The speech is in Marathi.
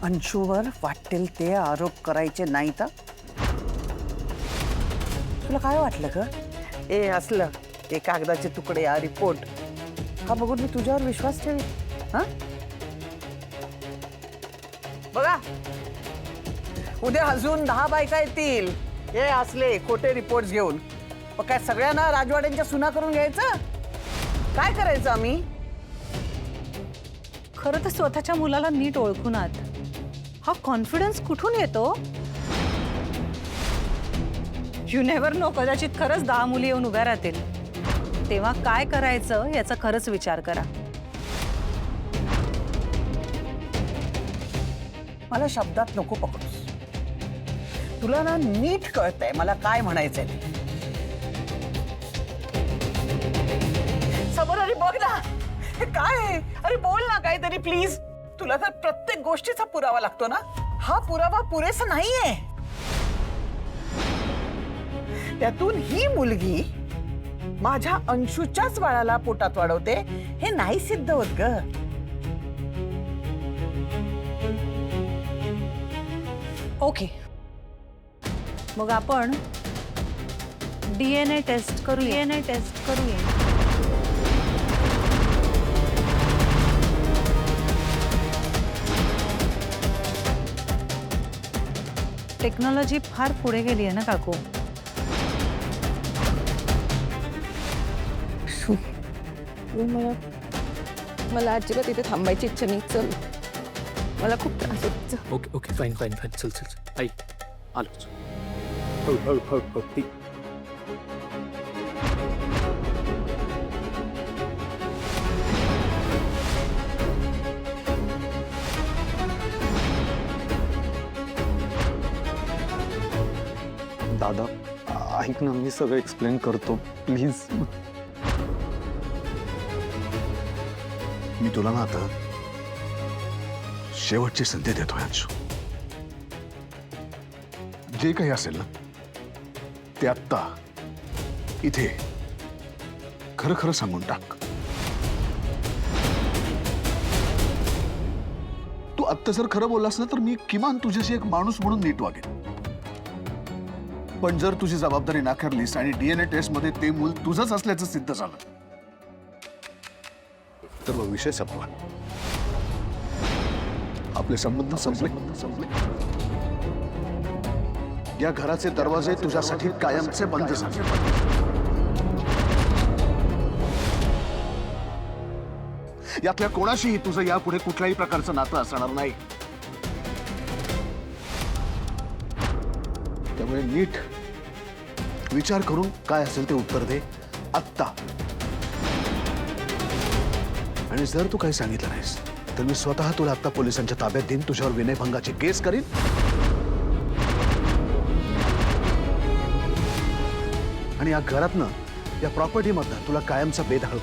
अंशूवर वाटेल ते आरोप करायचे नाही तर तुला काय वाटलं ग? ए असलं ते कागदाचे तुकडे हा रिपोर्ट हा बघून मी तुझ्यावर विश्वास ठेवी? हा बघा उद्या अजून 10 बायका येतील हे असले खोटे रिपोर्ट घेऊन. मग काय सगळ्यांना राजवाड्यांच्या सुना करून घ्यायचं? काय करायचं आम्ही? खरं तर स्वतःच्या मुलाला नीट ओळखून आहात. हा कॉन्फिडन्स कुठून येतो? यू नेव्हर नो, कदाचित खरंच 10 मुली येऊन उभ्या राहतील. तेव्हा काय करायचं याचा खरंच विचार करा. मला शब्दात नको पकडूस. तुला ना नीट कळतंय मला काय म्हणायचंय. समोर अरे बघ ना हे काय आहे? अरे बोल ना काहीतरी प्लीज. तुला तर प्रत्येक गोष्टीचा पुरावा लागतो ना. हा पुरावा पुरेसा नाहीये. त्यातून ही मुलगी माझ्या अंशूच्याच बाळाला पोटात वाढवते हे नाही सिद्ध होत ग. ओके, मग आपण DNA टेस्ट करूया. टेक्नॉलॉजी फार पुढे गेली आहे ना काकू. मला अजिबात इथे थांबायची इच्छा नाही. चल, मला खूप त्रास होतो. Okay okay fine fine fine. चल चल चल आई आलोच. हळू ती दादा ऐक ना, मी सगळं एक्सप्लेन करतो प्लीज. मी तुला ना आता शेवटची संधी देतोय अंशू. जे काही असेल ना ते आत्ता इथे खरं खरं सांगून टाक. तू आत्ता जर खरं बोललास ना तर मी किमान तुझ्याशी एक माणूस म्हणून नीट वागेन. पण जर तुझी जबाबदारी नाकारलीस आणि DNA टेस्ट मध्ये ते मूल तुझंच असल्याचं सिद्ध झालं तर मग विषय संपला. आपले संबंध संपले. या घराचे दरवाजे तुझ्यासाठी कायमचे बंद झाले. यातल्या कोणाशीही तुझं यापुढे कुठल्याही प्रकारचं नातं असणार नाही. त्यामुळे नीट विचार करून काय असेल ते उत्तर दे आत्ता. आणि जर तू काही सांगितलं नाहीस तर मी स्वतः तुला आत्ता पोलिसांच्या ताब्यात देईन. तुझ्यावर विनयभंगाची केस करीन. आणि या घरातनं या प्रॉपर्टीमधनं तुला कायमचा बेदखल